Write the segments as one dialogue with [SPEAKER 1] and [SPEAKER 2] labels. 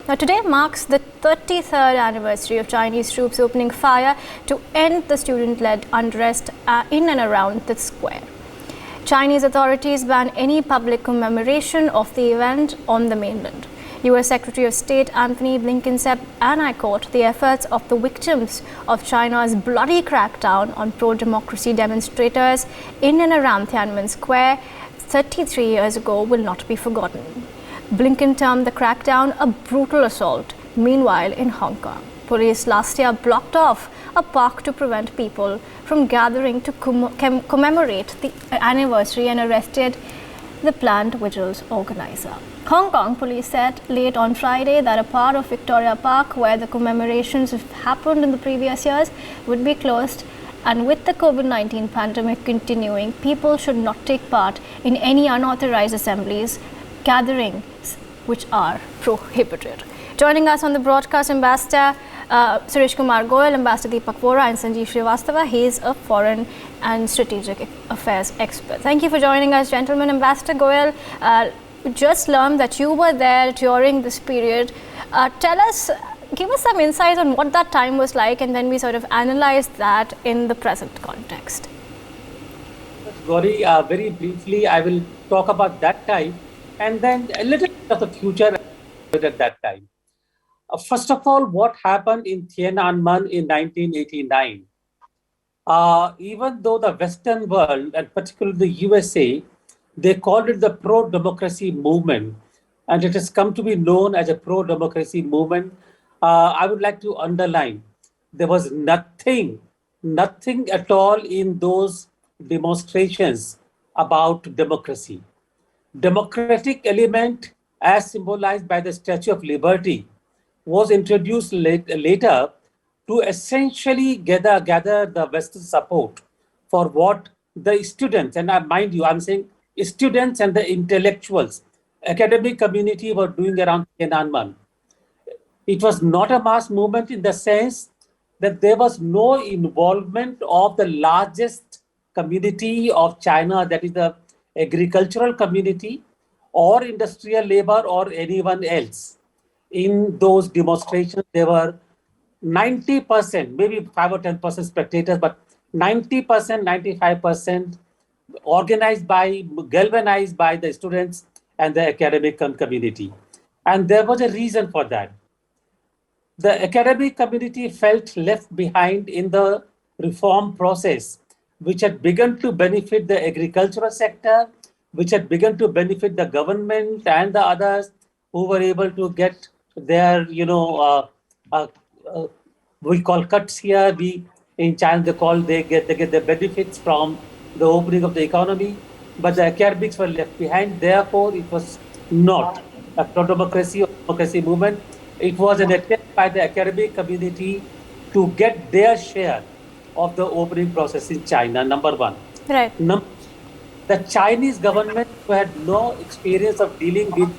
[SPEAKER 1] Now, today marks the 33rd anniversary of Chinese troops opening fire to end the student-led unrest in and around the square. Chinese authorities ban any public commemoration of the event on the mainland. U.S. Secretary of State Antony Blinken said, and I quote, "The efforts of the victims of China's bloody crackdown on pro-democracy demonstrators in and around Tiananmen Square 33 years ago will not be forgotten." Blinken termed the crackdown a brutal assault. Meanwhile, in Hong Kong, police last year blocked off a park to prevent people from gathering to commemorate the anniversary and arrested the planned vigil's organizer. Hong Kong police said late on Friday that a part of Victoria Park, where the commemorations have happened in the previous years, would be closed. And with the COVID-19 pandemic continuing, people should not take part in any unauthorized assemblies, gatherings which are prohibited. Joining us on the broadcast, Ambassador Suresh Kumar Goyal, Ambassador Deepak Vora, and Sanjeev Srivastava. He is a foreign and strategic affairs expert. Thank you for joining us, gentlemen. Ambassador Goyal, just learned that you were there during this period. Give us some insights on what that time was like, and then we sort of analyze that in the present context.
[SPEAKER 2] Gauri, very briefly, I will talk about that time and then a little bit of the future at that time. First of all, what happened in Tiananmen in 1989? Even though the Western world, and particularly the USA, they called it the pro-democracy movement, and it has come to be known as a pro-democracy movement. I would like to underline, there was nothing at all in those demonstrations about democracy. Democratic element, as symbolized by the Statue of Liberty, was introduced later to essentially gather the Western support for what the students, and mind you, I'm saying students and the intellectuals, academic community were doing around Tiananmen. It was not a mass movement in the sense that there was no involvement of the largest community of China, that is the agricultural community or industrial labor or anyone else. In those demonstrations, there were 90%, maybe 5 or 10% spectators, but 90%, 95% galvanized by the students and the academic community. And there was a reason for that. The academic community felt left behind in the reform process, which had begun to benefit the agricultural sector, which had begun to benefit the government and the others who were able to get their, we call cuts here. In China, they get the benefits from the opening of the economy, but the academics were left behind. Therefore, it was not a pro-democracy or democracy movement. It was an attempt by the academic community to get their share of the opening process in China, number one.
[SPEAKER 1] Right.
[SPEAKER 2] The Chinese government, who had no experience of dealing with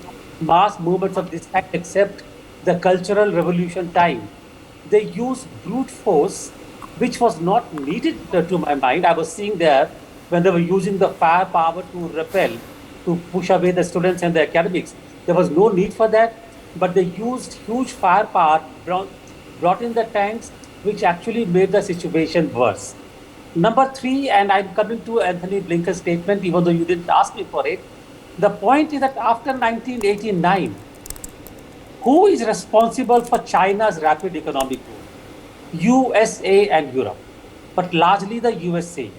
[SPEAKER 2] mass movements of this kind except the Cultural Revolution time, they used brute force, which was not needed to my mind. I was seeing there when they were using the firepower to repel, to push away the students and the academics. There was no need for that, but they used huge firepower, brought in the tanks, which actually made the situation worse. Number three, and I'm coming to Antony Blinken's statement, even though you didn't ask me for it. The point is that after 1989, who is responsible for China's rapid economic growth? USA and Europe, but largely the USA.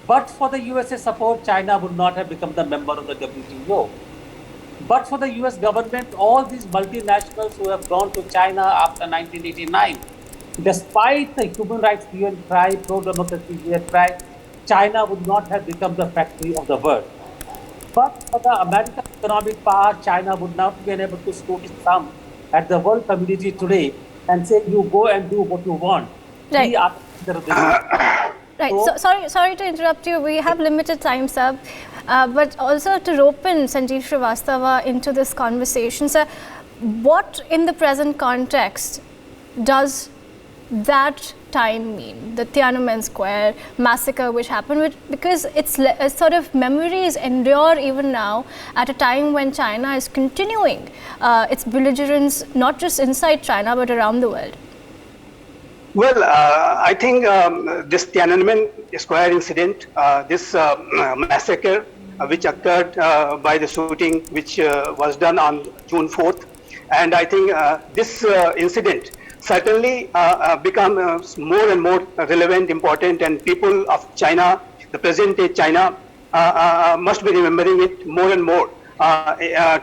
[SPEAKER 2] But for the USA support, China would not have become the member of the WTO. But for the US government, all these multinationals who have gone to China after 1989, despite the human rights UN cry, pro-democracy UN cry, China would not have become the factory of the world. But for the American economic power, China would not be able to scoop its thumb at the world community today and say, you go and do what you want.
[SPEAKER 1] Right.
[SPEAKER 2] We are
[SPEAKER 1] Right. So, sorry to interrupt you. We have limited time, sir. But also to rope in Sanjeev Srivastava into this conversation, sir, what in the present context does that time mean? The Tiananmen Square massacre which happened, because it's sort of memories endure even now at a time when China is continuing its belligerence, not just inside China but around the world.
[SPEAKER 3] Well, I think this Tiananmen Square incident, this massacre which occurred by the shooting which was done on June 4th, and I think this incident certainly becomes more and more relevant, important, and people of China, the present day China, must be remembering it more and more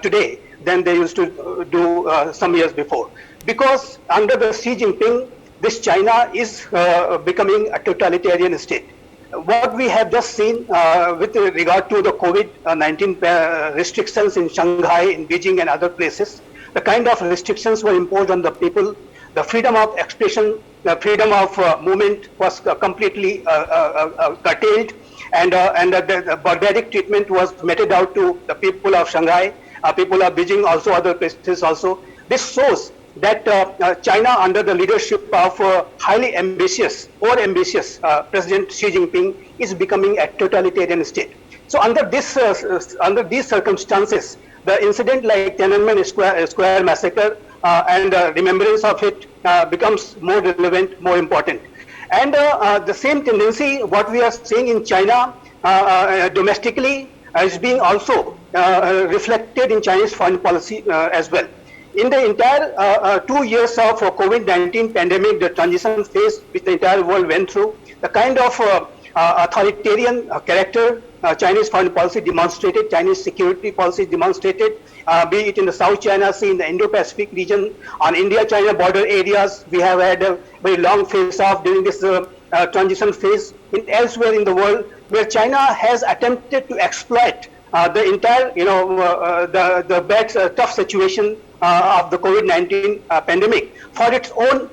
[SPEAKER 3] today than they used to do some years before. Because under the Xi Jinping, this China is becoming a totalitarian state. What we have just seen with regard to the COVID-19 restrictions in Shanghai, in Beijing and other places, the kind of restrictions were imposed on the people, the freedom of expression, the freedom of movement was completely curtailed, and the barbaric treatment was meted out to the people of Shanghai, people of Beijing, also other places also. This shows that China, under the leadership of highly ambitious President Xi Jinping, is becoming a totalitarian state. So under these circumstances, the incident like Tiananmen Square massacre and remembrance of it becomes more relevant, more important. And the same tendency, what we are seeing in China domestically, is being also reflected in Chinese foreign policy as well. In the entire 2 years of COVID-19 pandemic, the transition phase which the entire world went through, the kind of authoritarian character Chinese foreign policy demonstrated, Chinese security policy demonstrated, be it in the South China Sea, in the Indo-Pacific region, on India-China border areas, we have had a very long face-off during this transition phase. Elsewhere in the world, where China has attempted to exploit the entire, the bad, tough situation of the COVID-19 pandemic for its own,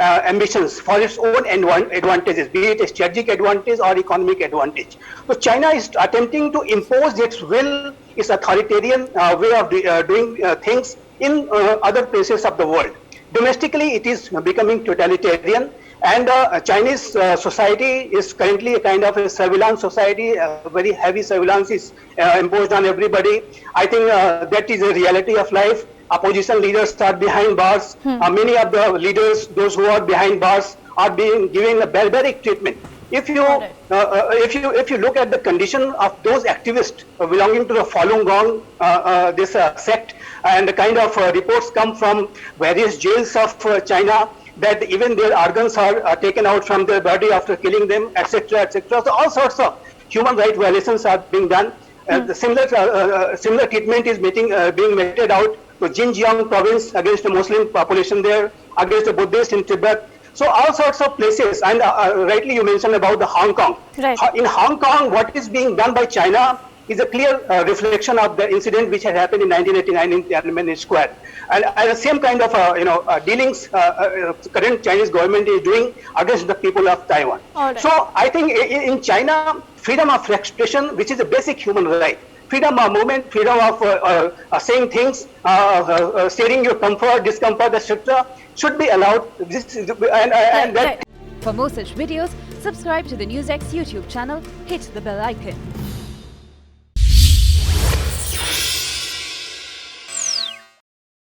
[SPEAKER 3] ambitions, for its own advantages, be it a strategic advantage or economic advantage. So China is attempting to impose its will, its authoritarian way of doing things in other places of the world. Domestically, it is becoming totalitarian, and Chinese society is currently a kind of a surveillance society. Very heavy surveillance is imposed on everybody. I think that is a reality of life. Opposition leaders are behind bars. Many of the leaders, those who are behind bars, are being given a barbaric treatment. If you look at the condition of those activists belonging to the Falun Gong, this sect, and the kind of reports come from various jails of China, that even their organs are taken out from their body after killing them, etc., etc. So all sorts of human rights violations are being done. The similar treatment is being meted out to Xinjiang province against the Muslim population there, against the Buddhists in Tibet. So all sorts of places, and rightly you mentioned about the Hong Kong. Right. In Hong Kong, what is being done by China is a clear reflection of the incident which had happened in 1989 in Tiananmen Square. And the same kind of dealings current Chinese government is doing against the people of Taiwan. Right. So I think in China, freedom of expression, which is a basic human right, freedom of movement, freedom of saying things, stating your comfort, discomfort, etc., should be allowed.
[SPEAKER 4] For more such videos, subscribe to the NewsX YouTube channel, hit the bell icon.